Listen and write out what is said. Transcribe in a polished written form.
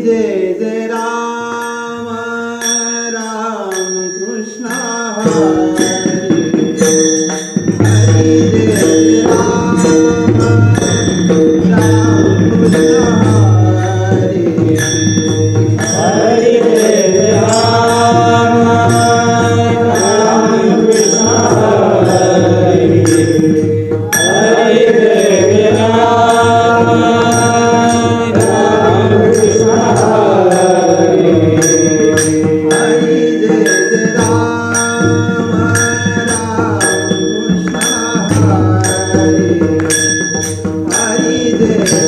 Jai Jai Ram Ram Krishna Hari Hari Jai Jai Ram Ram Krishna Hari Hari Jai Jai Ram Ram Krishna Hari Hari Jai Jai Ram Ram Krishna Hari Hari Jai Jai Ram Ram Krishna Hari Hari Jai